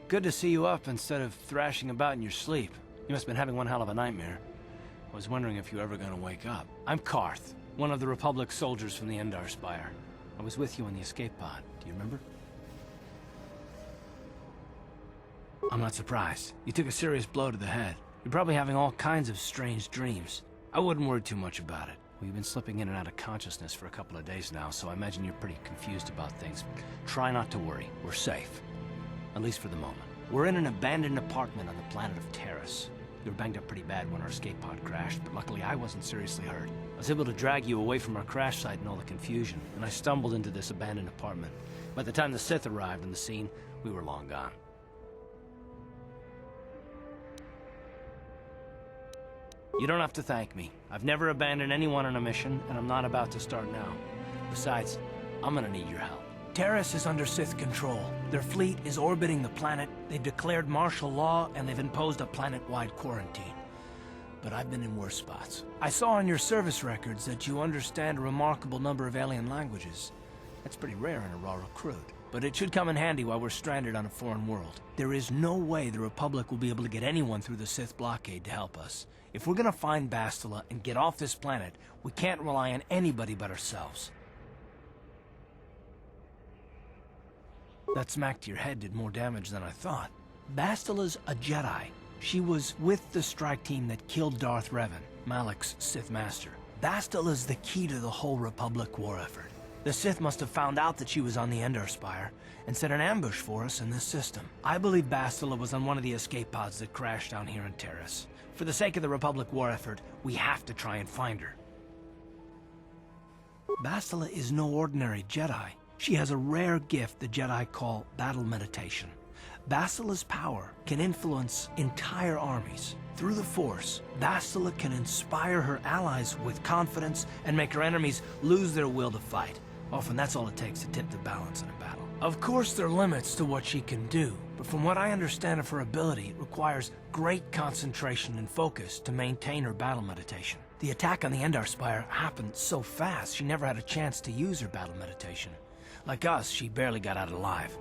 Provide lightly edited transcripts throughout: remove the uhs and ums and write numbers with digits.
Good to see you up instead of thrashing about in your sleep. You must have been having one hell of a nightmare. I was wondering if you were ever gonna wake up. I'm Karth, one of the Republic soldiers from the Endar Spire. I was with you in the escape pod. Do you remember? I'm not surprised. You took a serious blow to the head. You're probably having all kinds of strange dreams. I wouldn't worry too much about it. We've been slipping in and out of consciousness for a couple of days now, so I imagine you're pretty confused about things. Try not to worry. We're safe. At least for the moment. We're in an abandoned apartment on the planet of Taris. We were banged up pretty bad when our escape pod crashed, but luckily I wasn't seriously hurt. I was able to drag you away from our crash site and all the confusion, and I stumbled into this abandoned apartment. By the time the Sith arrived on the scene, we were long gone. You don't have to thank me. I've never abandoned anyone on a mission, and I'm not about to start now. Besides, I'm gonna need your help. Taris is under Sith control. Their fleet is orbiting the planet, they've declared martial law, and they've imposed a planet-wide quarantine. But I've been in worse spots. I saw on your service records that you understand a remarkable number of alien languages. That's pretty rare in a raw recruit. But it should come in handy while we're stranded on a foreign world. There is no way the Republic will be able to get anyone through the Sith blockade to help us. If we're gonna find Bastila and get off this planet, we can't rely on anybody but ourselves. That smack to your head did more damage than I thought. Bastila's a Jedi. She was with the strike team that killed Darth Revan, Malak's Sith Master. Bastila's the key to the whole Republic war effort. The Sith must have found out that she was on the Endar Spire and set an ambush for us in this system. I believe Bastila was on one of the escape pods that crashed down here in Taris. For the sake of the Republic war effort, we have to try and find her. Bastila is no ordinary Jedi. She has a rare gift the Jedi call battle meditation. Bastila's power can influence entire armies. Through the Force, Bastila can inspire her allies with confidence and make her enemies lose their will to fight. Often that's all it takes to tip the balance in a battle. Of course there are limits to what she can do, but from what I understand of her ability, it requires great concentration and focus to maintain her battle meditation. The attack on the Endar Spire happened so fast, she never had a chance to use her battle meditation. Like us, she barely got out alive.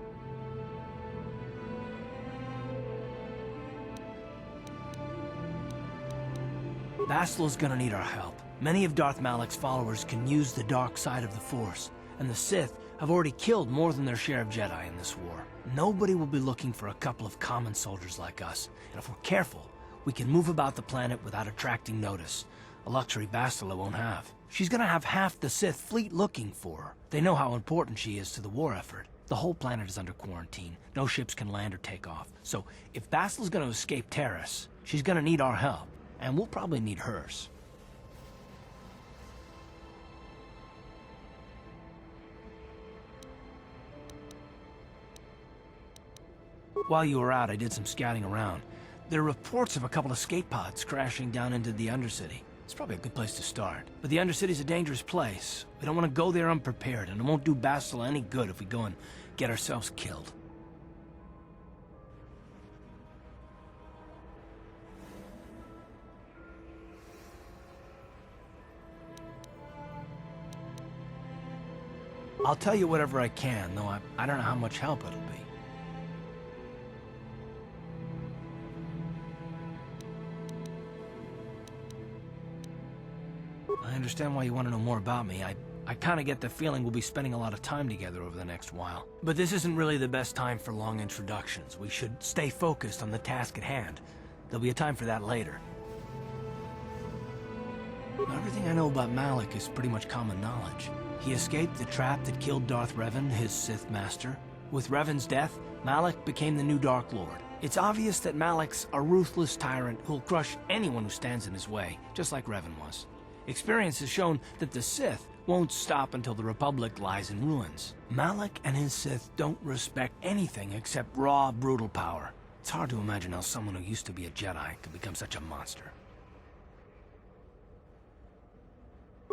Bastila's gonna need our help. Many of Darth Malak's followers can use the dark side of the Force, and the Sith have already killed more than their share of Jedi in this war. Nobody will be looking for a couple of common soldiers like us, and if we're careful, we can move about the planet without attracting notice, a luxury Bastila won't have. She's gonna have half the Sith fleet looking for her. They know how important she is to the war effort. The whole planet is under quarantine. No ships can land or take off. So if Bastila's gonna escape Taris, she's gonna need our help, and we'll probably need hers. While you were out, I did some scouting around. There are reports of a couple of escape pods crashing down into the Undercity. It's probably a good place to start. But the Undercity's a dangerous place. We don't want to go there unprepared, and it won't do Bastila any good if we go and get ourselves killed. I'll tell you whatever I can, though I don't know how much help it'll be. I understand why you want to know more about me. I kind of get the feeling we'll be spending a lot of time together over the next while. But this isn't really the best time for long introductions. We should stay focused on the task at hand. There'll be a time for that later. Everything I know about Malak is pretty much common knowledge. He escaped the trap that killed Darth Revan, his Sith Master. With Revan's death, Malak became the new Dark Lord. It's obvious that Malak's a ruthless tyrant who'll crush anyone who stands in his way, just like Revan was. Experience has shown that the Sith won't stop until the Republic lies in ruins. Malak and his Sith don't respect anything except raw, brutal power. It's hard to imagine how someone who used to be a Jedi could become such a monster.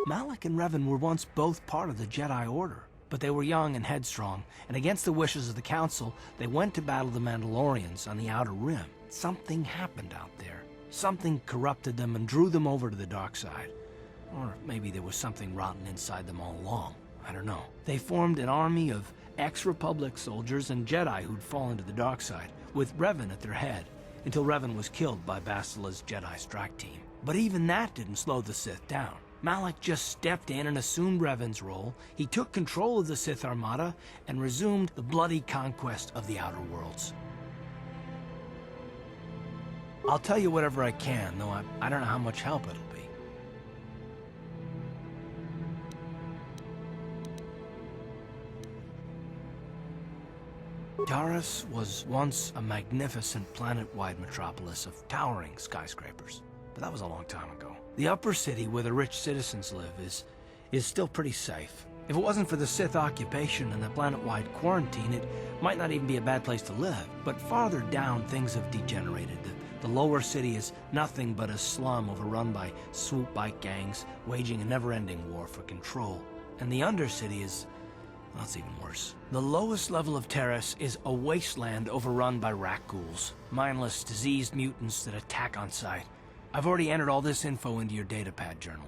Malak and Revan were once both part of the Jedi Order, but they were young and headstrong, and against the wishes of the Council, they went to battle the Mandalorians on the Outer Rim. Something happened out there. Something corrupted them and drew them over to the dark side. Or maybe there was something rotten inside them all along. I don't know. They formed an army of ex-Republic soldiers and Jedi who'd fallen to the dark side, with Revan at their head, until Revan was killed by Bastila's Jedi strike team. But even that didn't slow the Sith down. Malak just stepped in and assumed Revan's role. He took control of the Sith Armada and resumed the bloody conquest of the Outer Worlds. I'll tell you whatever I can, though I don't know how much help it'll be. Taris was once a magnificent planet-wide metropolis of towering skyscrapers, but that was a long time ago. The upper city where the rich citizens live is still pretty safe. If it wasn't for the Sith occupation and the planet-wide quarantine, it might not even be a bad place to live. But farther down, things have degenerated. The lower city is nothing but a slum overrun by swoop bike gangs, waging a never-ending war for control. And the undercity is... well, it's even worse. The lowest level of Taris is a wasteland overrun by rat ghouls, mindless, diseased mutants that attack on sight. I've already entered all this info into your datapad journal.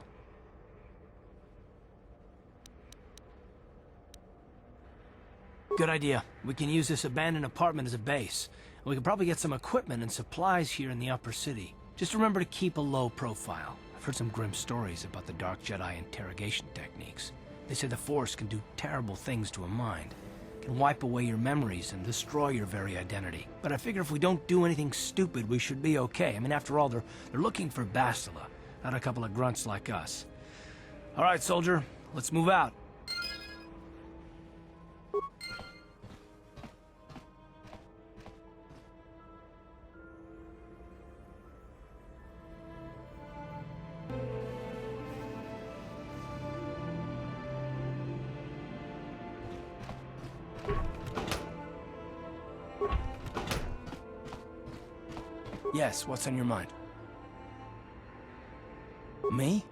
Good idea. We can use this abandoned apartment as a base. We can probably get some equipment and supplies here in the upper city. Just remember to keep a low profile. I've heard some grim stories about the Dark Jedi interrogation techniques. They say the Force can do terrible things to a mind. It can wipe away your memories and destroy your very identity. But I figure if we don't do anything stupid, we should be okay. I mean, after all, they're looking for Bastila, not a couple of grunts like us. All right, soldier, let's move out. Yes, what's on your mind? Me?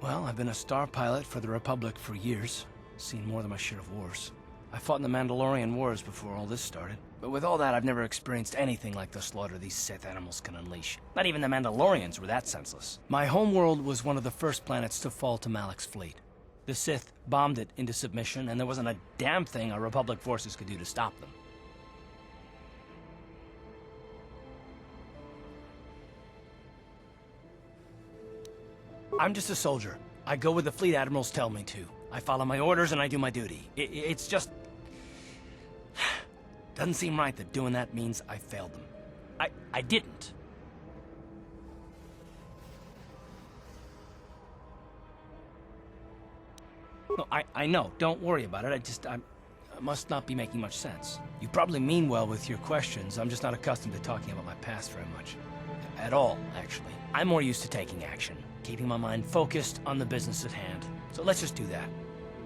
Well, I've been a star pilot for the Republic for years. Seen more than my share of wars. I fought in the Mandalorian Wars before all this started. But with all that, I've never experienced anything like the slaughter these Sith animals can unleash. Not even the Mandalorians were that senseless. My homeworld was one of the first planets to fall to Malak's fleet. The Sith bombed it into submission, and there wasn't a damn thing our Republic forces could do to stop them. I'm just a soldier. I go where the fleet admirals tell me to. I follow my orders and I do my duty. It's just... doesn't seem right that doing that means I failed them. I didn't. No, I know. Don't worry about it. I must not be making much sense. You probably mean well with your questions. I'm just not accustomed to talking about my past very much. At all, actually. I'm more used to taking action, keeping my mind focused on the business at hand. So let's just do that.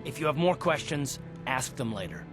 If you have more questions, ask them later.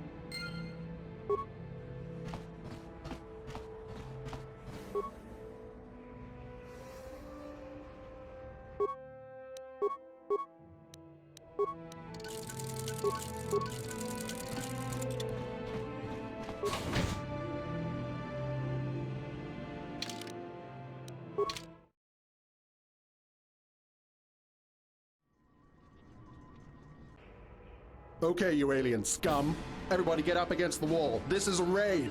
Okay, you alien scum. Everybody get up against the wall. This is a raid.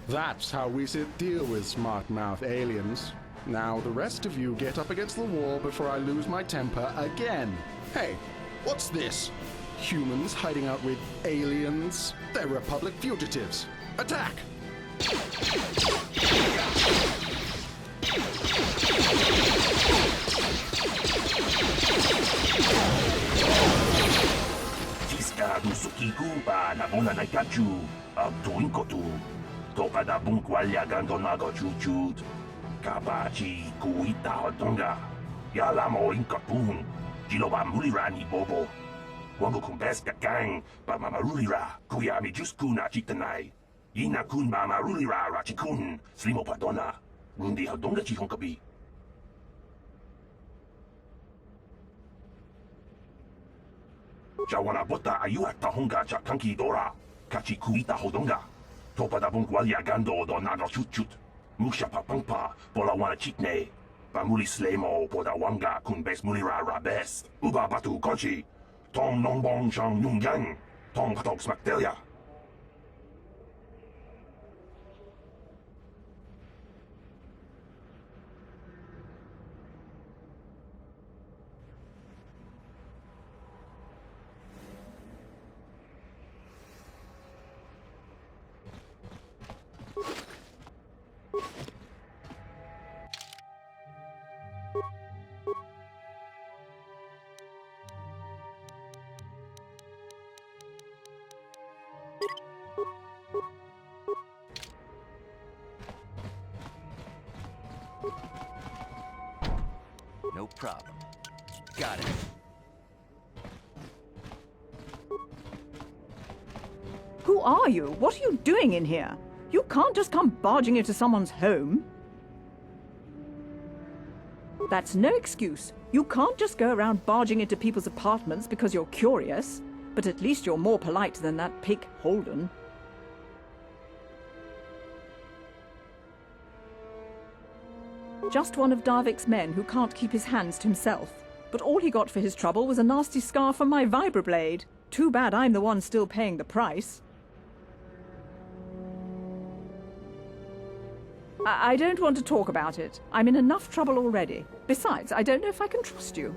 That's how we deal with smart-mouth aliens. Now, the rest of you get up against the wall before I lose my temper again. Hey, what's this? Humans hiding out with aliens? They're Republic fugitives. Attack! Ciscado sukiku pa na bona na kachu. Abtuin ko tu. Topa da bunkwalya gandonago chuchut. Kabachi kuita hotonga. Yalamo inkapun. Jiloba mulirani bobo. Wango kumbes gang, ba mamarulira, kuyami juskuna chitanai. Ina kun mamarulira rachikun, slimo padona. Rundi hadonga chihonkabi. Jawana bota ayua tahonga cha kanki dora. Kachi kuita hodonga. Topa da bunkwalya gando do naga chut. Musha papangpa pola wana chitne. Pamuli slemo poda wanga kun bes mulira rabes. Uba batu konchi. Tong nongbong shang nungyang. Tong patog smaktelia. No problem. Got it. Who are you? What are you doing in here? You can't just come barging into someone's home. That's no excuse. You can't just go around barging into people's apartments because you're curious. But at least you're more polite than that pig Holden. Just one of Darvik's men who can't keep his hands to himself. But all he got for his trouble was a nasty scar from my vibroblade. Too bad I'm the one still paying the price. I don't want to talk about it. I'm in enough trouble already. Besides, I don't know if I can trust you.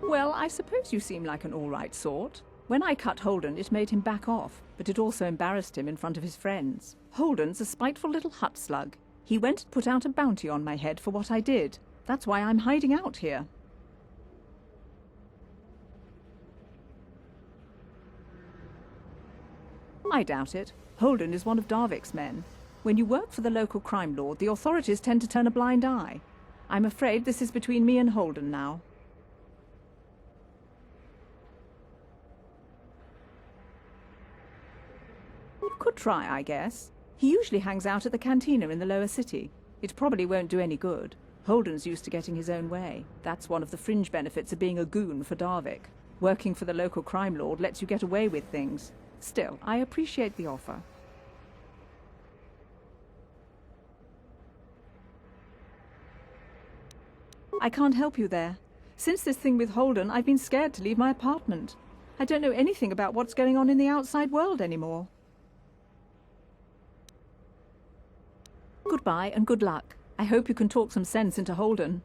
Well, I suppose you seem like an all-right sort. When I cut Holden, it made him back off, but it also embarrassed him in front of his friends. Holden's a spiteful little hut slug. He went and put out a bounty on my head for what I did. That's why I'm hiding out here. I doubt it. Holden is one of Darvik's men. When you work for the local crime lord, the authorities tend to turn a blind eye. I'm afraid this is between me and Holden now. You could try, I guess. He usually hangs out at the cantina in the lower city. It probably won't do any good. Holden's used to getting his own way. That's one of the fringe benefits of being a goon for Darvik. Working for the local crime lord lets you get away with things. Still, I appreciate the offer. I can't help you there. Since this thing with Holden, I've been scared to leave my apartment. I don't know anything about what's going on in the outside world anymore. Goodbye and good luck. I hope you can talk some sense into Holden.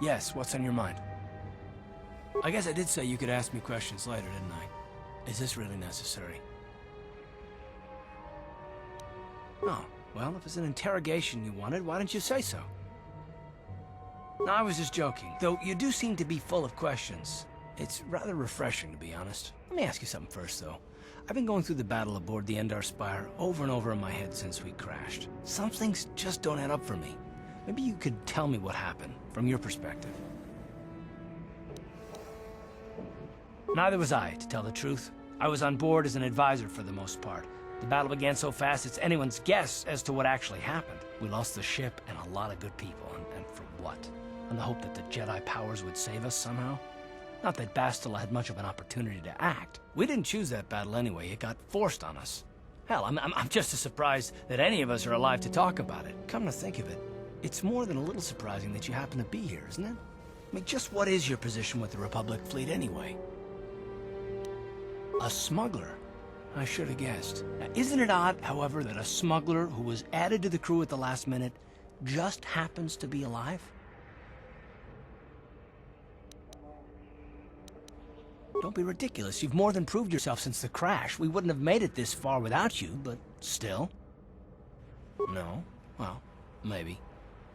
Yes, what's on your mind? I guess I did say you could ask me questions later, didn't I? Is this really necessary? Oh, well, if it's an interrogation you wanted, why didn't you say so? No, I was just joking, though you do seem to be full of questions. It's rather refreshing, to be honest. Let me ask you something first, though. I've been going through the battle aboard the Endar Spire over and over in my head since we crashed. Some things just don't add up for me. Maybe you could tell me what happened, from your perspective. Neither was I, to tell the truth. I was on board as an advisor for the most part. The battle began so fast it's anyone's guess as to what actually happened. We lost the ship and a lot of good people, and for what? On the hope that the Jedi powers would save us somehow? Not that Bastila had much of an opportunity to act. We didn't choose that battle anyway, it got forced on us. Hell, I'm just as surprised that any of us are alive to talk about it. Come to think of it, it's more than a little surprising that you happen to be here, isn't it? I mean, just what is your position with the Republic fleet anyway? A smuggler? I should have guessed. Now, isn't it odd, however, that a smuggler who was added to the crew at the last minute just happens to be alive? Don't be ridiculous. You've more than proved yourself since the crash. We wouldn't have made it this far without you, but still. No? Well, maybe.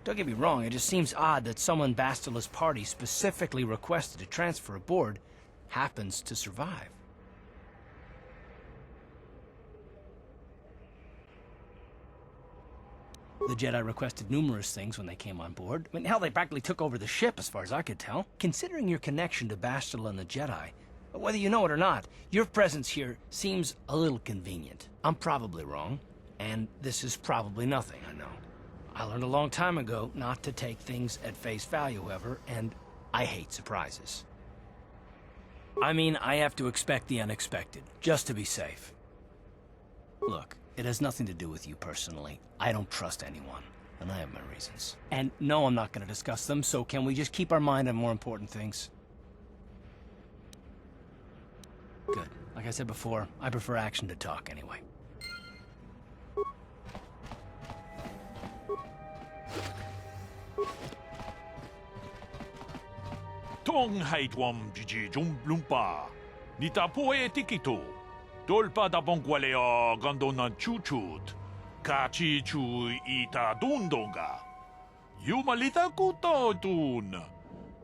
Don't get me wrong, it just seems odd that someone Bastila's party specifically requested to transfer aboard happens to survive. The Jedi requested numerous things when they came on board. I mean, hell, they practically took over the ship, as far as I could tell. Considering your connection to Bastila and the Jedi, whether you know it or not, your presence here seems a little convenient. I'm probably wrong. And this is probably nothing, I know. I learned a long time ago not to take things at face value, however, and I hate surprises. I mean, I have to expect the unexpected, just to be safe. Look, it has nothing to do with you personally. I don't trust anyone, and I have my reasons. And no, I'm not going to discuss them, so can we just keep our mind on more important things? Good. Like I said before, I prefer action to talk anyway. Tong haitwam jiji jumblumpa. Nita poe tikito. Dolpa da bongwalea gandona chuchut. Kachi chu ita dundonga. Yumalita kuto tun.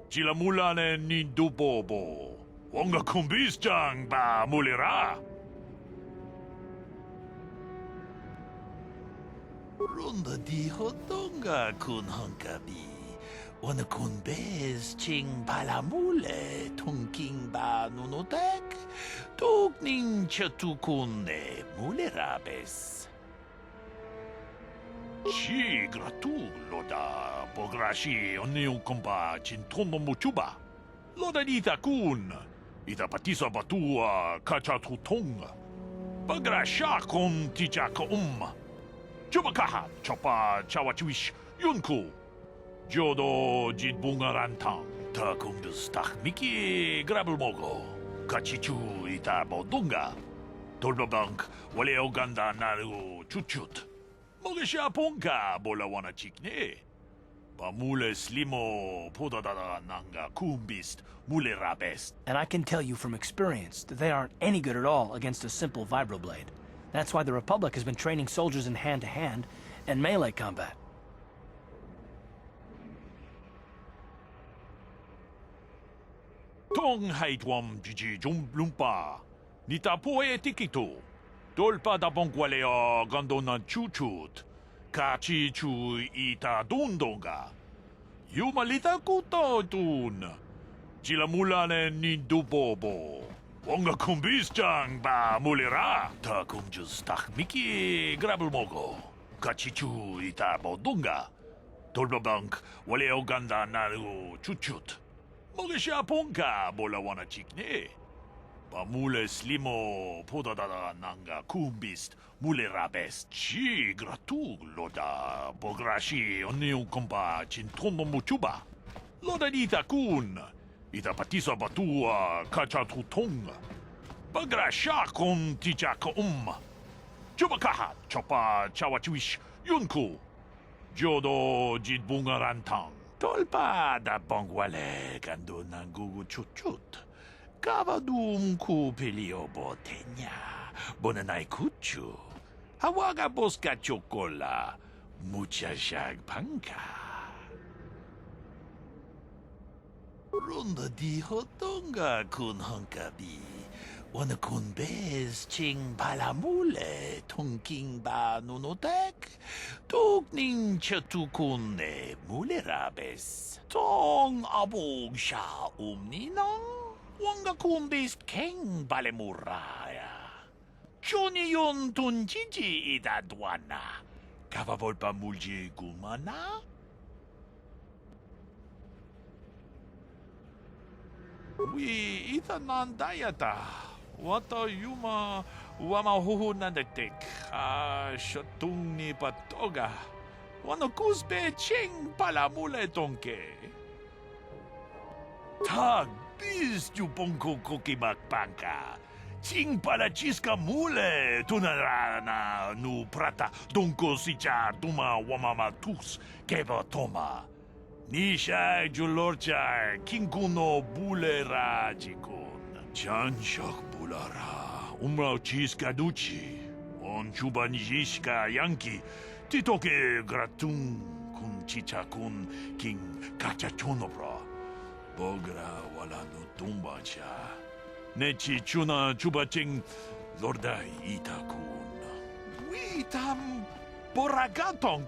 Chilamulane nindubobo. Wonga kumbisjang ba mulira. Runda di hodonga kun hankabi. Wana kun bez ching palamule tongking ba nunotek. Tugning chatukune mulerabes. Chi gratu loda pograshi onion komba chintono muchuba. Loda dita kun. Ita patisa batua kacha tutonga. Pagrasha kon tichaka Chubakaha chopa chawachiwish yunku. Jodo jitbungarantang. Takundus takmiki grabulmogo. Kachichu ita bodunga. Tolbabank wale oganda naru chuchut. Mogesha ponka bolawana chikne. Bamule slimo podadada nanga kumbist mule rabest. And I can tell you from experience that they aren't any good at all against a simple vibroblade. That's why the Republic has been training soldiers in hand-to-hand and melee combat. Tong haitwam jiji jumblumpa. Nita poe tikito. Dolpa da bongwalea gandona chuchut. Kachi chu ita dundonga. Yumalita kuto tun. Chilamulane nindubobo. Wonga kumbisjang ba mulira. Takumjus takmiki grabulmogo. Kachichu ita bodunga. Tolbabank wale oganda naru chuchut. Mogesha ponka bolawana chikne. Bamule slimo podadada nanga kumbist mule rabest. Chi gratu loda bograshi onion komba chintono muchuba. Loda dita kun. Ita patisa batua kacha tutonga. Bagrasha kon tichaka Chubakaha chopa chawachiwish yunku. Jodo jitbungarantang. Tolpa da bongwale gando nangugu chuchut. Kavadum ku pelio botenya. Bonanai kuchu. Hawaga boska chocola. Mucha shag panka. Runda di hodonga kun hankabi. Wana kun bez ching palamule tongking ba nunotek. Tugning chatukune mulerabes. Tong abog sha umninang. Wanga kun bez keng balemuraya. Chuni yun tunjiji idadwana. Kavavolpa mulji gumana. We itanan dayata. Wata yuma wama huhu nandetek. Shatung ni patoga. Wano kusbe ching palamule tonke. Tag bis jupongko kokimak panka. Ching pala chiska mule tunarana nu prata donko sicha tuma wamama tus keba toma. Nisha julorcha kinkuno bulera jikun. Chanshak bulara. Umrao chiska duchi. On chubanjishka yanki. Titoke gratun kun chichakun king kachachonobra. Bogra wala no tumbacha. Nechi chuna chubaching lordai itakun. Witam boragatong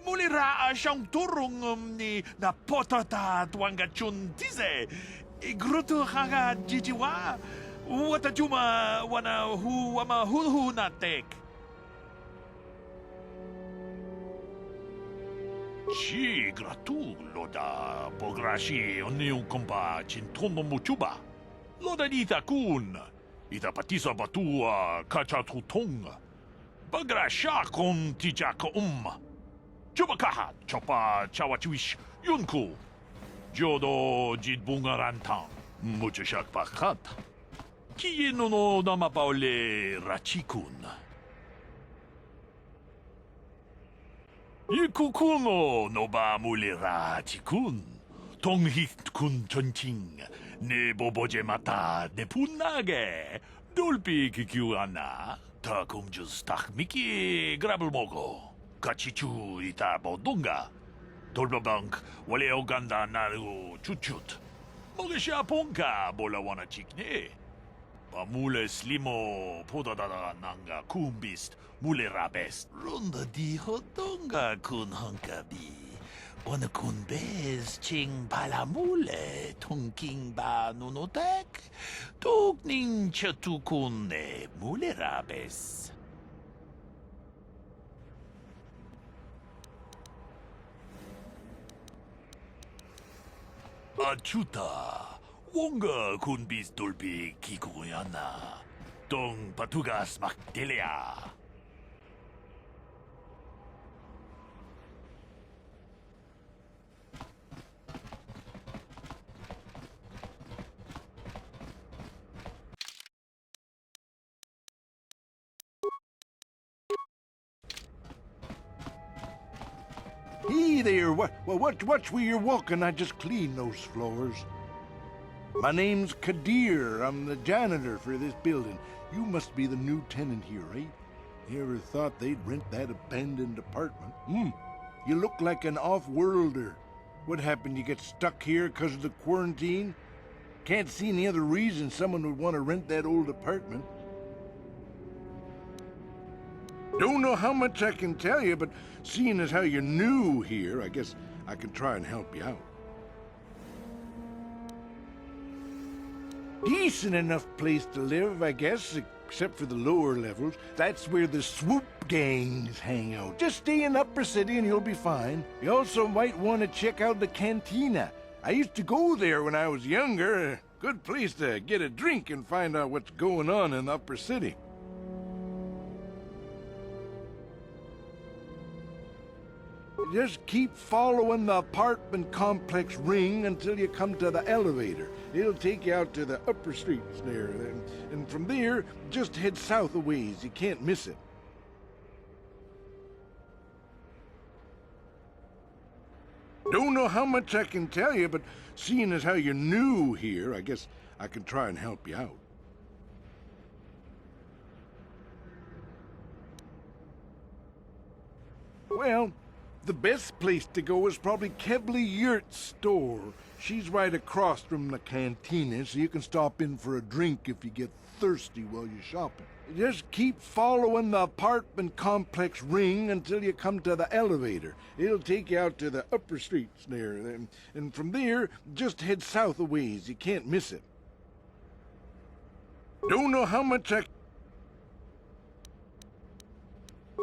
mulira siyang turong ni na potata tuanga chun tize. Igruto haga jijiwa. Wata chuma wana hu wama hu natek. Sì, gratuloda. Pograshi onion kompa cintono muchuba. Loda dita kun. Ita patisa batua kachatutong. Bagrasha kon tijaka Chubakaha chopa chawachuish yunku. Jodo jidbungarantang. Mucho shakpakat. Kieno no namapaole rachikun. Ikukuno no ba mulira chikun. Tonghit kun chonching. Ne boboje mata ne punage. Dolpi kikiuana. Ta kumjus takmiki grabelmogo. Kachichu ita bodunga. Dolbabank wale oganda naru chuchut. Mogesha ponka bola wana chikne. Mule slimo podadada nanga kumbist mule rabest. Ronda di hodonga kun honkabi. Ona kun bez ching bala mule tonking ba nunotek. Togning chatukune mule rabes. Achuta. Wonga kun bis dolbi kikuyana. Dong patugas makdelia. Hey there, watch where you're walking. I just cleaned those floors. My name's Kadir. I'm the janitor for this building. You must be the new tenant here, right? You ever thought they'd rent that abandoned apartment? You look like an off-worlder. What happened, you get stuck here because of the quarantine? Can't see any other reason someone would want to rent that old apartment. Don't know how much I can tell you, but seeing as how you're new here, I guess I can try and help you out. Decent enough place to live, I guess, except for the lower levels. That's where the swoop gangs hang out. Just stay in Upper City and you'll be fine. You also might want to check out the cantina. I used to go there when I was younger. Good place to get a drink and find out what's going on in the Upper City. Just keep following the apartment complex ring until you come to the elevator. It'll take you out to the upper streets there. And from there, just head south a ways. You can't miss it. Don't know how much I can tell you, but seeing as how you're new here, I guess I can try and help you out. Well, the best place to go is probably Kebly Yurt's store. She's right across from the cantina, so you can stop in for a drink if you get thirsty while you're shopping. Just keep following the apartment complex ring until you come to the elevator. It'll take you out to the upper streets there. And from there, just head south a ways. You can't miss it. Don't know how much I...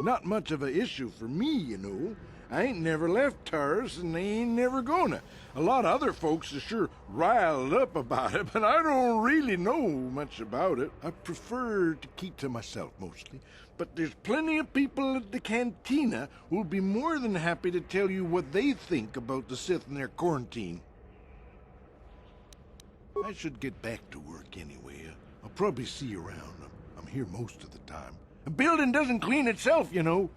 Not much of an issue for me, you know. I ain't never left Taris, and they ain't never gonna. A lot of other folks are sure riled up about it, but I don't really know much about it. I prefer to keep to myself, mostly. But there's plenty of people at the cantina who'll be more than happy to tell you what they think about the Sith and their quarantine. I should get back to work anyway. I'll probably see you around. I'm here most of the time. A building doesn't clean itself, you know.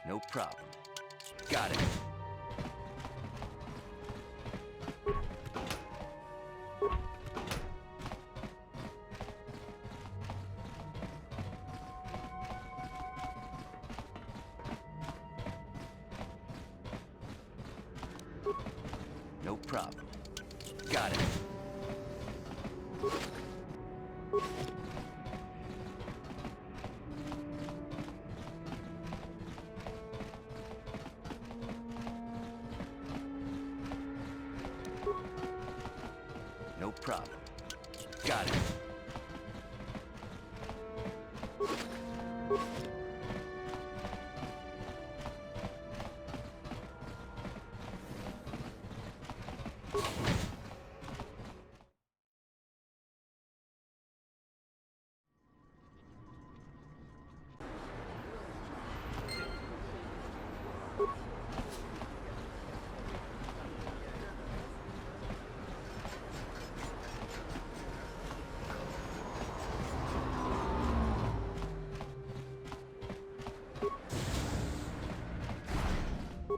No problem. Got it. No problem. Got it. No problem. Got it.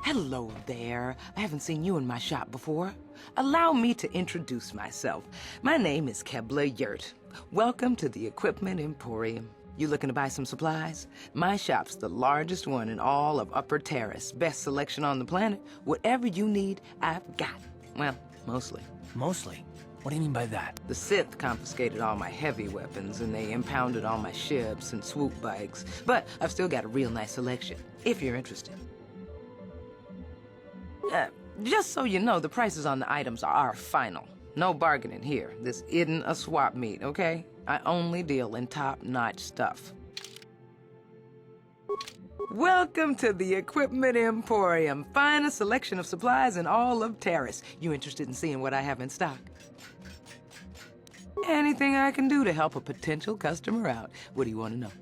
Hello there. I haven't seen you in my shop before. Allow me to introduce myself. My name is Kebla Yurt. Welcome to the Equipment Emporium. You looking to buy some supplies? My shop's the largest one in all of Upper Taris. Best selection on the planet. Whatever you need, I've got. Well, mostly. Mostly? What do you mean by that? The Sith confiscated all my heavy weapons, and they impounded all my ships and swoop bikes. But I've still got a real nice selection, if you're interested. Just so you know, the prices on the items are final. No bargaining here. This isn't a swap meet, okay? I only deal in top-notch stuff. Welcome to the Equipment Emporium. Finest selection of supplies in all of Taris. You interested in seeing what I have in stock? Anything I can do to help a potential customer out. What do you want to know?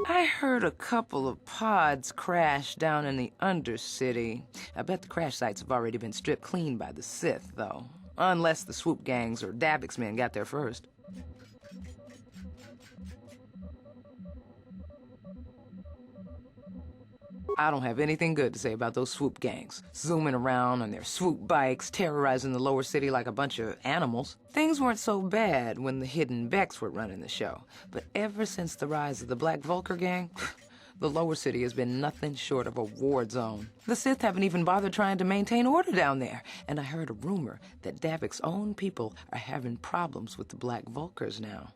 I heard a couple of pods crash down in the Undercity. I bet the crash sites have already been stripped clean by the Sith, though. Unless the swoop gangs or Davik's men got there first. I don't have anything good to say about those swoop gangs. Zooming around on their swoop bikes, terrorizing the lower city like a bunch of animals. Things weren't so bad when the hidden Becks were running the show. But ever since the rise of the Black Vulcar gang, the lower city has been nothing short of a war zone. The Sith haven't even bothered trying to maintain order down there. And I heard a rumor that Davik's own people are having problems with the Black Vulcars now.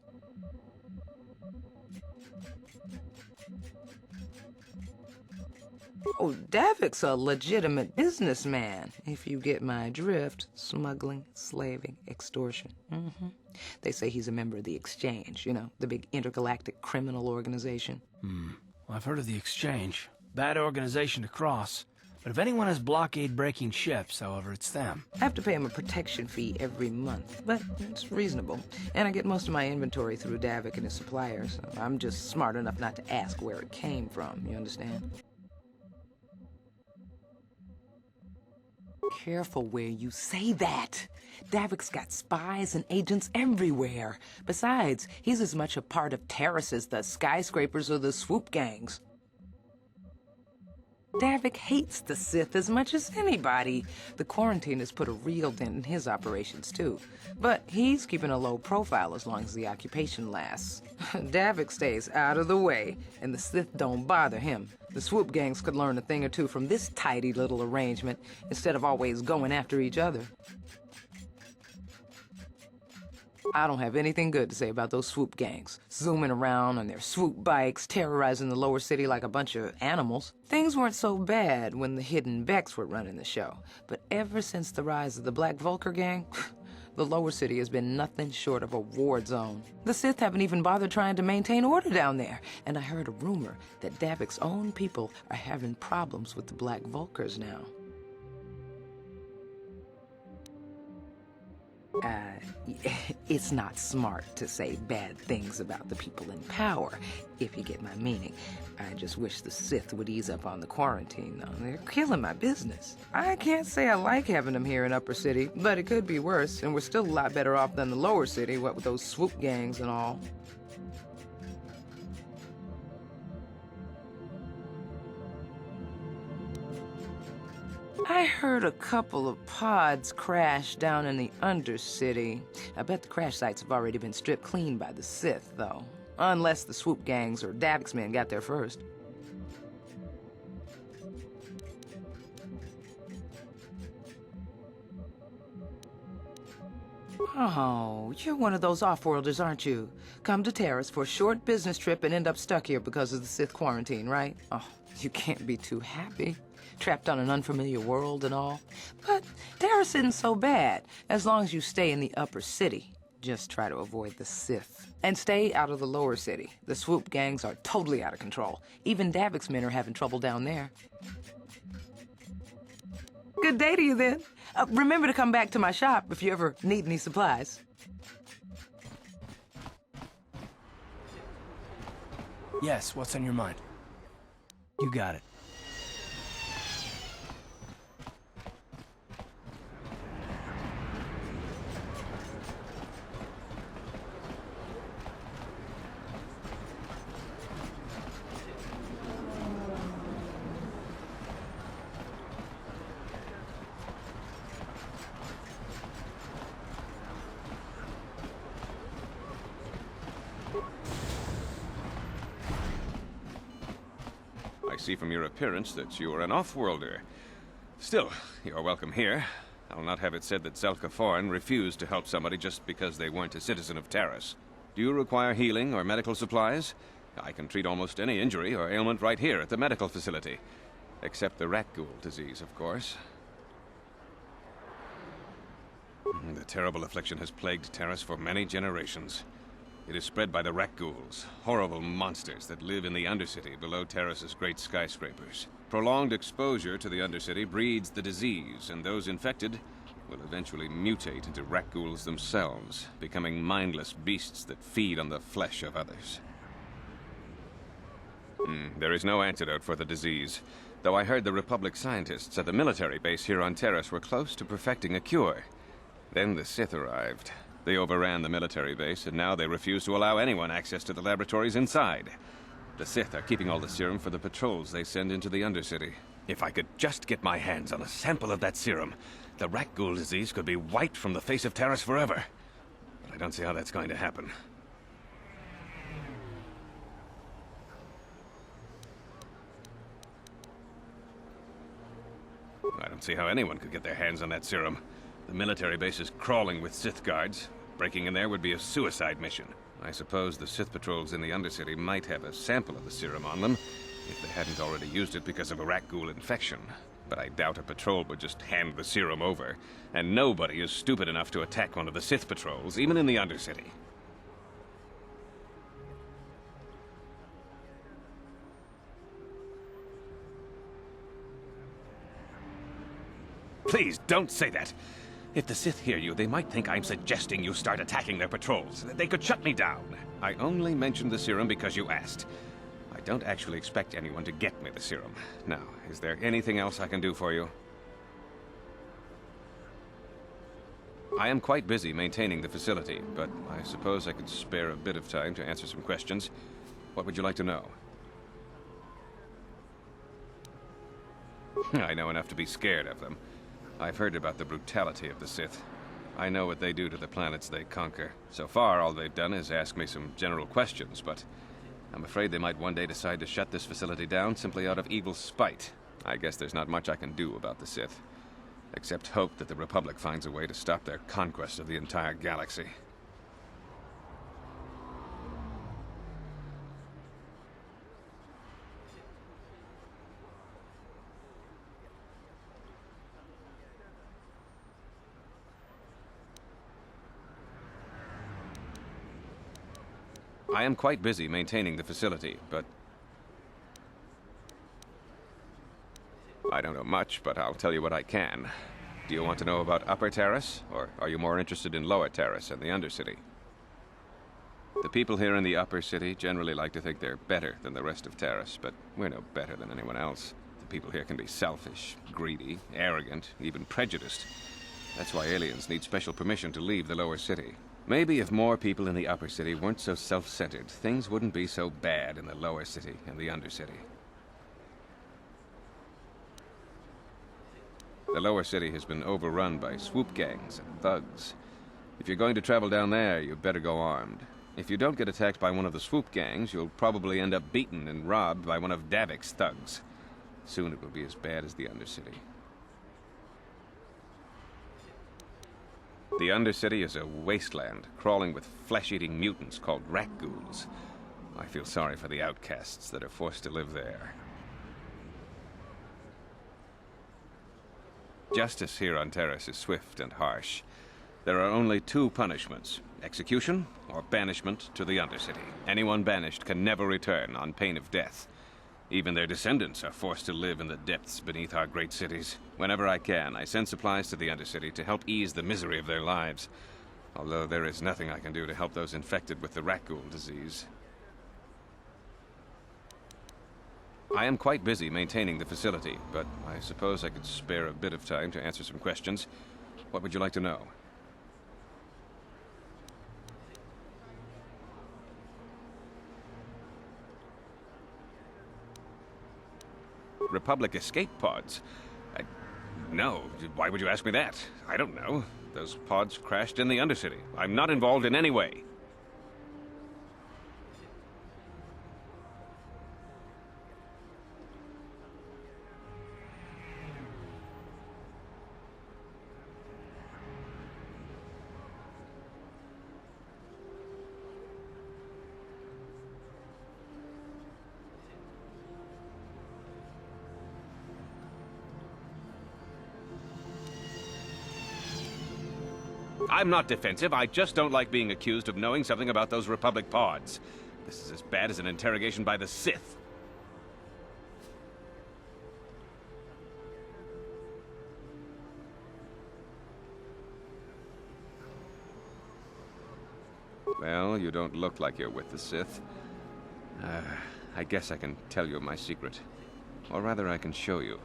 Oh, Davik's a legitimate businessman, if you get my drift. Smuggling, slaving, extortion. They say he's a member of the Exchange, you know, the big intergalactic criminal organization. Well, I've heard of the Exchange. Bad organization to cross. But if anyone has blockade-breaking ships, however, it's them. I have to pay him a protection fee every month, but it's reasonable. And I get most of my inventory through Davik and his suppliers. So I'm just smart enough not to ask where it came from, you understand? Careful where you say that. Davik's got spies and agents everywhere. Besides, he's as much a part of Taris as the skyscrapers or the swoop gangs. Davik hates the Sith as much as anybody. The quarantine has put a real dent in his operations, too. But he's keeping a low profile as long as the occupation lasts. Davik stays out of the way, and the Sith don't bother him. The swoop gangs could learn a thing or two from this tidy little arrangement, instead of always going after each other. I don't have anything good to say about those swoop gangs. Zooming around on their swoop bikes, terrorizing the lower city like a bunch of animals. Things weren't so bad when the hidden Becks were running the show. But ever since the rise of the Black Vulcar gang, the lower city has been nothing short of a war zone. The Sith haven't even bothered trying to maintain order down there. And I heard a rumor that Davik's own people are having problems with the Black Vulcars now. It's not smart to say bad things about the people in power, if you get my meaning. I just wish the Sith would ease up on the quarantine, though. They're killing my business. I can't say I like having them here in Upper City, but it could be worse, and we're still a lot better off than the Lower City, what with those swoop gangs and all. I heard a couple of pods crash down in the Undercity. I bet the crash sites have already been stripped clean by the Sith, though. Unless the swoop gangs or Davik's men got there first. Oh, you're one of those off-worlders, aren't you? Come to Taris for a short business trip and end up stuck here because of the Sith quarantine, right? Oh, you can't be too happy. Trapped on an unfamiliar world and all. But Taris isn't so bad, as long as you stay in the upper city. Just try to avoid the Sith. And stay out of the lower city. The swoop gangs are totally out of control. Even Davik's men are having trouble down there. Good day to you, then. Remember to come back to my shop if you ever need any supplies. Yes, what's on your mind? You got it. I see from your appearance that you are an off-worlder. Still, you're welcome here. I'll not have it said that Zelka Foreign refused to help somebody just because they weren't a citizen of Taris. Do you require healing or medical supplies? I can treat almost any injury or ailment right here at the medical facility. Except the rat ghoul disease, of course. The terrible affliction has plagued Taris for many generations. It is spread by the rat ghouls, horrible monsters that live in the Undercity below Taris's great skyscrapers. Prolonged exposure to the Undercity breeds the disease, and those infected will eventually mutate into rat ghouls themselves, becoming mindless beasts that feed on the flesh of others. There is no antidote for the disease, though I heard the Republic scientists at the military base here on Taris were close to perfecting a cure. Then the Sith arrived. They overran the military base, and now they refuse to allow anyone access to the laboratories inside. The Sith are keeping all the serum for the patrols they send into the Undercity. If I could just get my hands on a sample of that serum, the rat ghoul disease could be wiped from the face of Taris forever. But I don't see how that's going to happen. I don't see how anyone could get their hands on that serum. The military base is crawling with Sith guards. Breaking in there would be a suicide mission. I suppose the Sith patrols in the Undercity might have a sample of the serum on them, if they hadn't already used it because of a rat ghoul infection. But I doubt a patrol would just hand the serum over, and nobody is stupid enough to attack one of the Sith patrols, even in the Undercity. Please, don't say that. If the Sith hear you, they might think I'm suggesting you start attacking their patrols. They could shut me down. I only mentioned the serum because you asked. I don't actually expect anyone to get me the serum. Now, is there anything else I can do for you? I am quite busy maintaining the facility, but I suppose I could spare a bit of time to answer some questions. What would you like to know? I know enough to be scared of them. I've heard about the brutality of the Sith. I know what they do to the planets they conquer. So far, all they've done is ask me some general questions, but I'm afraid they might one day decide to shut this facility down simply out of evil spite. I guess there's not much I can do about the Sith, except hope that the Republic finds a way to stop their conquest of the entire galaxy. I am quite busy maintaining the facility, but I don't know much, but I'll tell you what I can. Do you want to know about Upper Taris, or are you more interested in Lower Taris and the Undercity? The people here in the Upper City generally like to think they're better than the rest of Taris, but we're no better than anyone else. The people here can be selfish, greedy, arrogant, even prejudiced. That's why aliens need special permission to leave the Lower City. Maybe if more people in the Upper City weren't so self-centered, things wouldn't be so bad in the Lower City and the Undercity. The Lower City has been overrun by swoop gangs and thugs. If you're going to travel down there, you'd better go armed. If you don't get attacked by one of the swoop gangs, you'll probably end up beaten and robbed by one of Davik's thugs. Soon it will be as bad as the Undercity. The Undercity is a wasteland, crawling with flesh-eating mutants called rat ghouls. I feel sorry for the outcasts that are forced to live there. Justice here on Taris is swift and harsh. There are only two punishments: execution or banishment to the Undercity. Anyone banished can never return on pain of death. Even their descendants are forced to live in the depths beneath our great cities. Whenever I can, I send supplies to the Undercity to help ease the misery of their lives. Although there is nothing I can do to help those infected with the rat ghoul disease. I am quite busy maintaining the facility, but I suppose I could spare a bit of time to answer some questions. What would you like to know? Republic escape pods? No. Why would you ask me that? I don't know. Those pods crashed in the Undercity. I'm not involved in any way. I'm not defensive. I just don't like being accused of knowing something about those Republic pods. This is as bad as an interrogation by the Sith. Well, you don't look like you're with the Sith. I guess I can tell you my secret. Or rather, I can show you.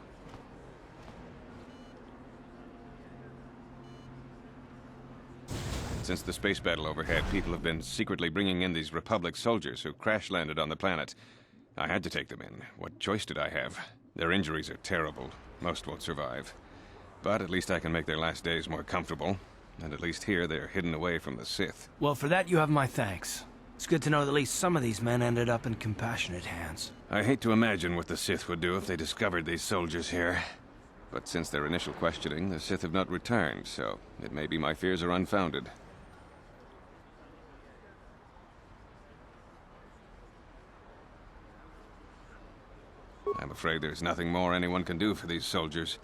Since the space battle overhead, people have been secretly bringing in these Republic soldiers who crash-landed on the planet. I had to take them in. What choice did I have? Their injuries are terrible. Most won't survive. But at least I can make their last days more comfortable. And at least here, they're hidden away from the Sith. Well, for that you have my thanks. It's good to know that at least some of these men ended up in compassionate hands. I hate to imagine what the Sith would do if they discovered these soldiers here. But since their initial questioning, the Sith have not returned, so it may be my fears are unfounded. I'm afraid there's nothing more anyone can do for these soldiers.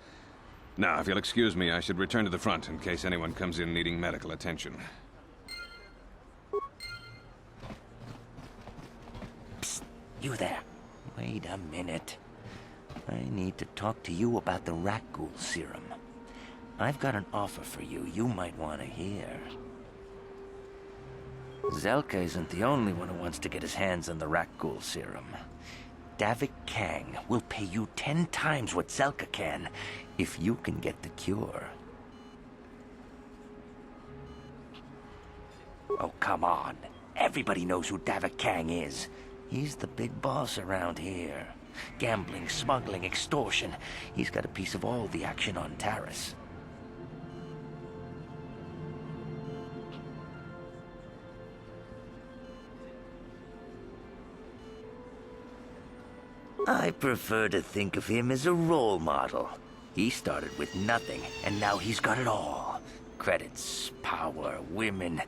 Now, if you'll excuse me, I should return to the front in case anyone comes in needing medical attention. Psst, you there. Wait a minute. I need to talk to you about the rat ghoul serum. I've got an offer for you might want to hear. Zelka isn't the only one who wants to get his hands on the rat ghoul serum. Davik Kang will pay you 10 times what Zelka can if you can get the cure. Oh, come on. Everybody knows who Davik Kang is. He's the big boss around here. Gambling, smuggling, extortion. He's got a piece of all the action on Taris. I prefer to think of him as a role model. He started with nothing, and now he's got it all. Credits, power, women.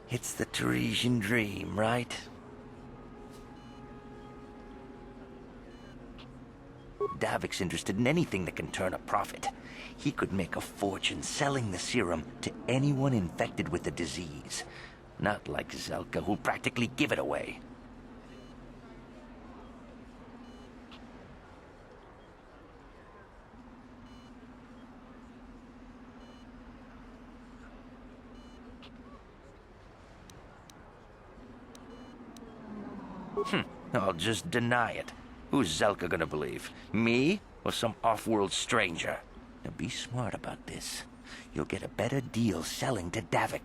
It's the Tarisian dream, right? Davik's interested in anything that can turn a profit. He could make a fortune selling the serum to anyone infected with the disease. Not like Zelka, who'll practically give it away. I'll just deny it. Who's Zelka gonna believe? Me or some off-world stranger? Now be smart about this. You'll get a better deal selling to Davik.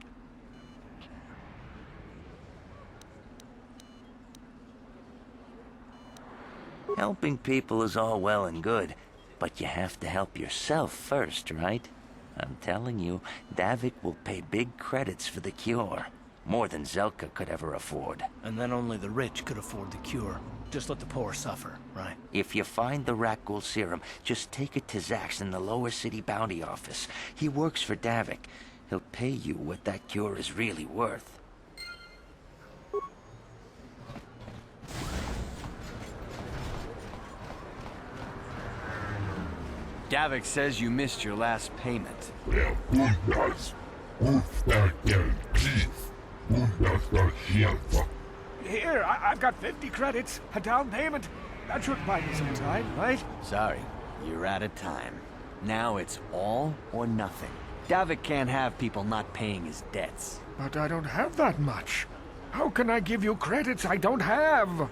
Helping people is all well and good, but you have to help yourself first, right? I'm telling you, Davik will pay big credits for the cure. More than Zelka could ever afford. And then only the rich could afford the cure. Just let the poor suffer, right? If you find the rat ghoul serum, just take it to Zax in the lower city bounty office. He works for Davik. He'll pay you what that cure is really worth. Davik says you missed your last payment. Here, I've got 50 credits, a down payment. That should buy me some time, right? Sorry, you're out of time. Now it's all or nothing. Davik can't have people not paying his debts. But I don't have that much. How can I give you credits I don't have?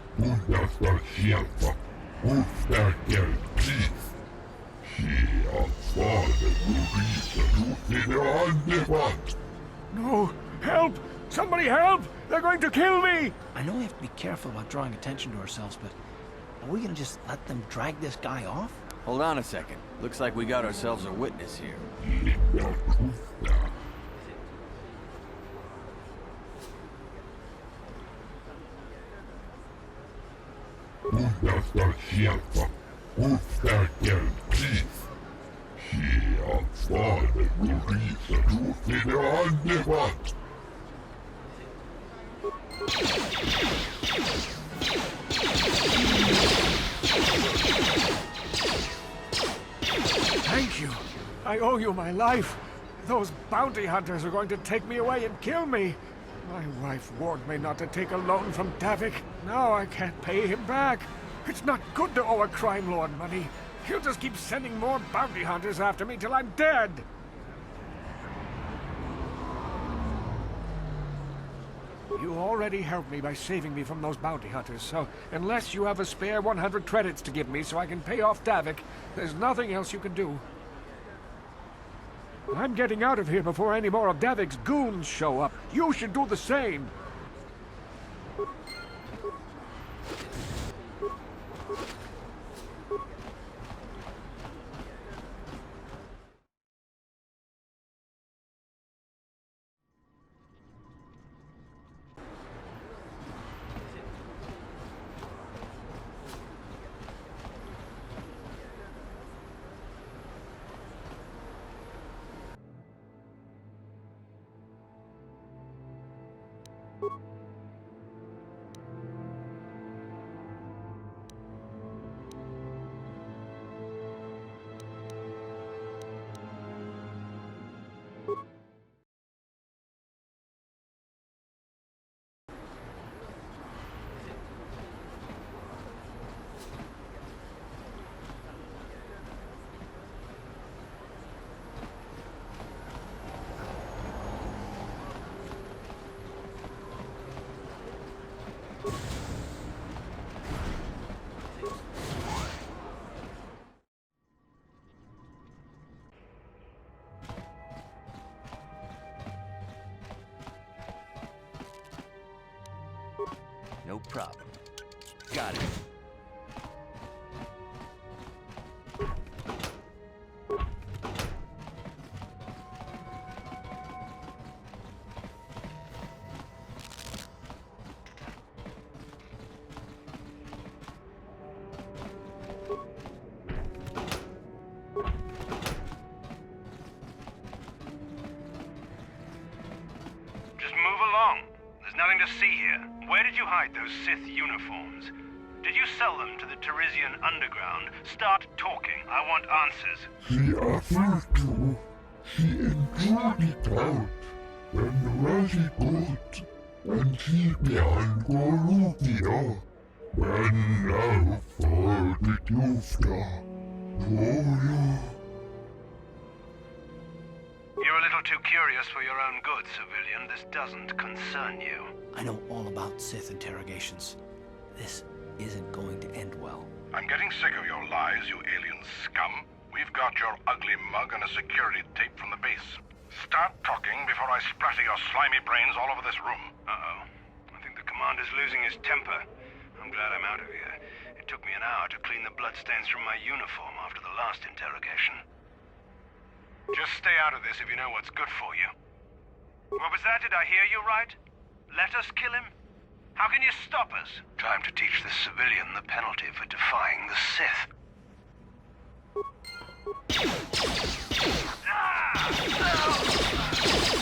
No! Help! Somebody help! They're going to kill me! I know we have to be careful about drawing attention to ourselves, but are we gonna just let them drag this guy off? Hold on a second. Looks like we got ourselves a witness here. Thank you. I owe you my life. Those bounty hunters are going to take me away and kill me. My wife warned me not to take a loan from Davik. Now I can't pay him back. It's not good to owe a crime lord money. He'll just keep sending more bounty hunters after me till I'm dead. You already helped me by saving me from those bounty hunters, so unless you have a spare 100 credits to give me so I can pay off Davik, there's nothing else you can do. I'm getting out of here before any more of Davik's goons show up. You should do the same. No problem. Got it. Just move along. There's nothing to see here. Where did you hide those Sith uniforms? Did you sell them to the Tarisian underground? Start talking. I want answers. She offered to. She enjoyed it out. When Raji good. And she behind Gorubia. When now for the Dufta. You're a little too curious for your own good, civilian. This doesn't concern you. I know all about Sith interrogations. This isn't going to end well. I'm getting sick of your lies, you alien scum. We've got your ugly mug and a security tape from the base. Start talking before I splatter your slimy brains all over this room. Uh-oh. I think the commander's losing his temper. I'm glad I'm out of here. It took me an hour to clean the bloodstains from my uniform after the last interrogation. Just stay out of this if you know what's good for you. What was that? Did I hear you right? Let us kill him? How can you stop us? Time to teach this civilian the penalty for defying the Sith. Ah! No!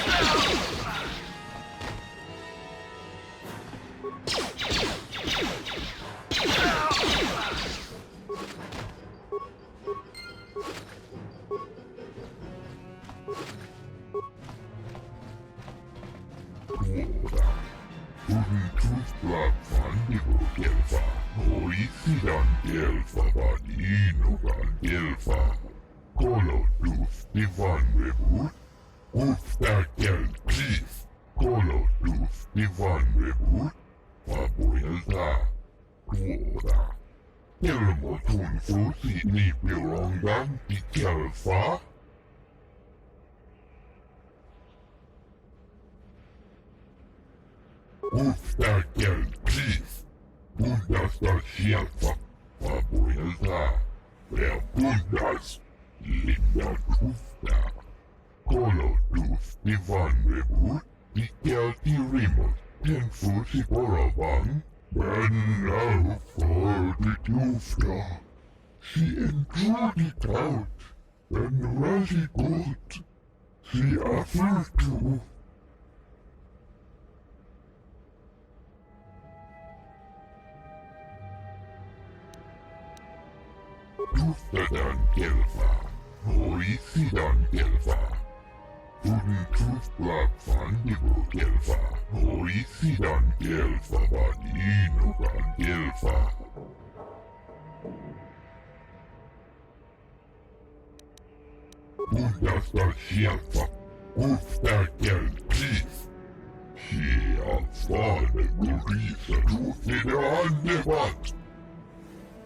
Gelfa, Kolotus Divan Reboot, Uftakel Chief, Kolotus Divan Reboot, Papuelta, Tuoda. Kelmotun Fusi Nipirongan Gelfa. Uftakel Chief, Bundasta Shelfa, Papuelta. Bundas, Linda Tufta, Kolotus Divan Reboot, Dikelti Remote, Tenfusi Boravang, Banna for the Tufta. She enjoyed it out, and really good. She offered to. Tuftadan Gelfa, Hoisidan Gelfa, Uden Tufblad Fandigo Gelfa, Hoisidan Gelfa Badinogan Gelfa. Bundasta Shelfa, Ufta Gelchief. She avfade Gurisa Tufnidan Debat.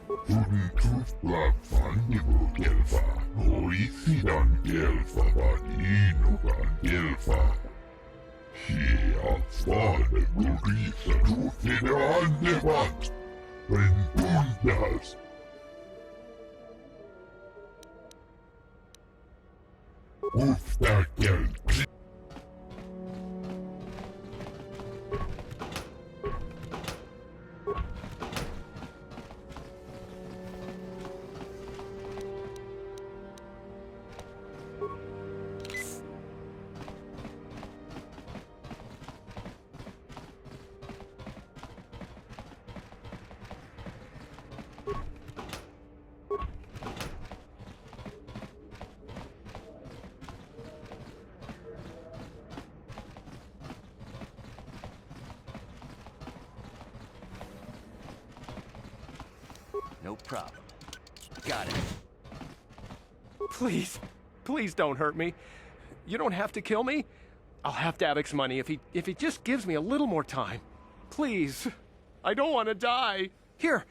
Uden Tufblad Fandigo Gelfa, Hoisidan Gelfa Badinogan Gelfa. She avfade Gurisa Tufnidan Debat. When Bundas. Ufta Gelchief. No problem. Got it. Please, please don't hurt me. You don't have to kill me. I'll have Davik's money if he just gives me a little more time. Please. I don't want to die. Here,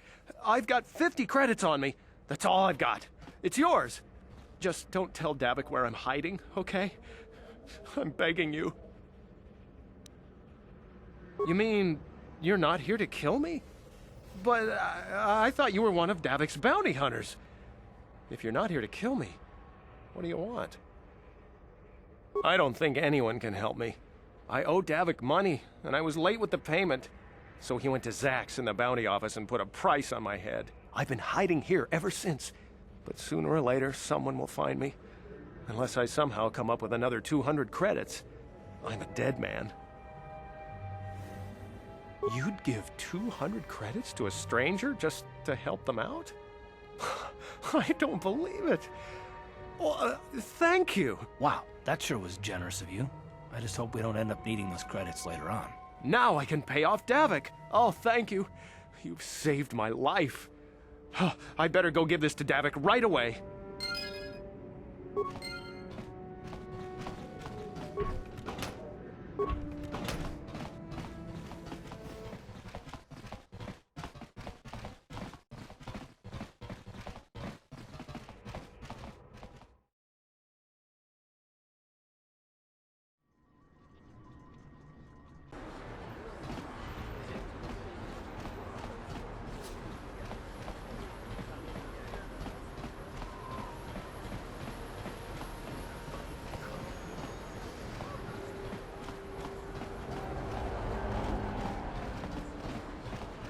I've got 50 credits on me. That's all I've got. It's yours. Just don't tell Davik where I'm hiding, okay? I'm begging you. You mean you're not here to kill me? But I thought you were one of Davik's bounty hunters. If you're not here to kill me, what do you want? I don't think anyone can help me. I owe Davik money, and I was late with the payment. So he went to Zach's in the bounty office and put a price on my head. I've been hiding here ever since. But sooner or later, someone will find me. Unless I somehow come up with another 200 credits. I'm a dead man. You'd give 200 credits to a stranger just to help them out? I don't believe it. Well, thank you. Wow, that sure was generous of you. I just hope we don't end up needing those credits later on. Now I can pay off Davik. Oh, thank you. You've saved my life. I better go give this to Davik right away.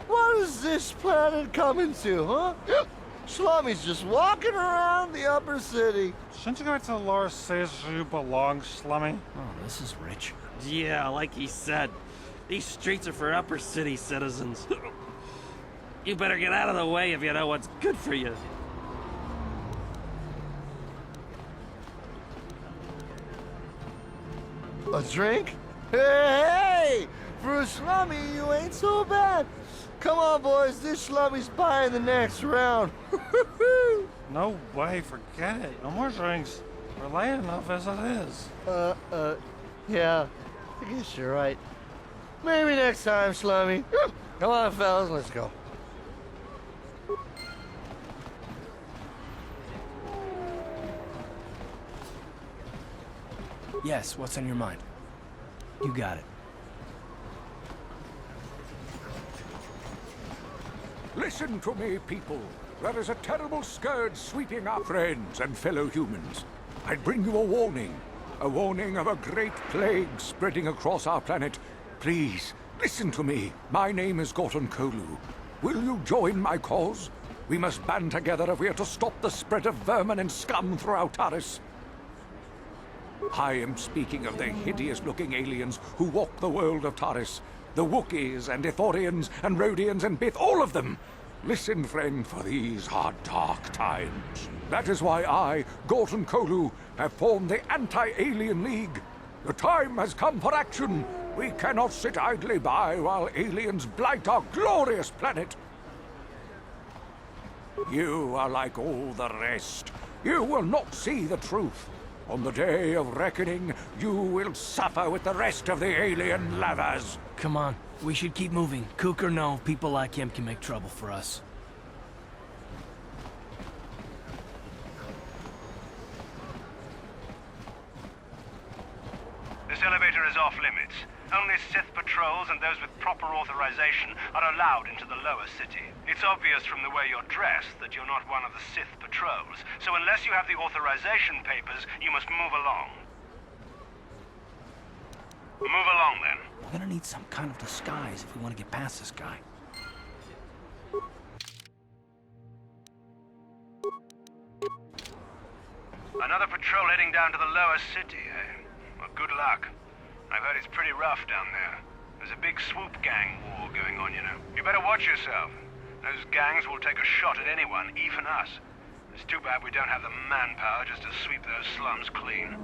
What is this planet coming to, huh? Slummy's just walking around the upper city. Shouldn't you go to the lower cities where you belong, Slummy? Oh, this is rich. Yeah, like he said. These streets are for upper city citizens. You better get out of the way if you know what's good for you. A drink? Hey! For a slummy, you ain't so bad. Come on, boys. This slummy's buying the next round. No way, forget it. No more drinks. We're late enough as it is. Yeah. I guess you're right. Maybe next time, Slummy. Come on, fellas, let's go. Yes, what's on your mind? You got it. Listen to me, people. There is a terrible scourge sweeping our friends and fellow humans. I bring you a warning. A warning of a great plague spreading across our planet. Please, listen to me. My name is Gorton Kolu. Will you join my cause? We must band together if we are to stop the spread of vermin and scum throughout Taris. I am speaking of the hideous-looking aliens who walk the world of Taris. The Wookiees and Ithorians and Rhodians and Bith, all of them. Listen, friend, for these are dark times. That is why I, Gorton Kolu, have formed the Anti-Alien League. The time has come for action. We cannot sit idly by while aliens blight our glorious planet. You are like all the rest. You will not see the truth. On the day of reckoning, you will suffer with the rest of the alien lovers. Come on, we should keep moving. Kook or no, people like him can make trouble for us. This elevator is off limits. Only Sith patrols and those with proper authorization are allowed into the lower city. It's obvious from the way you're dressed that you're not one of the Sith patrols, so unless you have the authorization papers, you must move along. Move along, then. We're gonna need some kind of disguise if we want to get past this guy. Another patrol heading down to the lower city, eh? Well, good luck. I've heard it's pretty rough down there. There's a big swoop gang war going on, you know. You better watch yourself. Those gangs will take a shot at anyone, even us. It's too bad we don't have the manpower just to sweep those slums clean.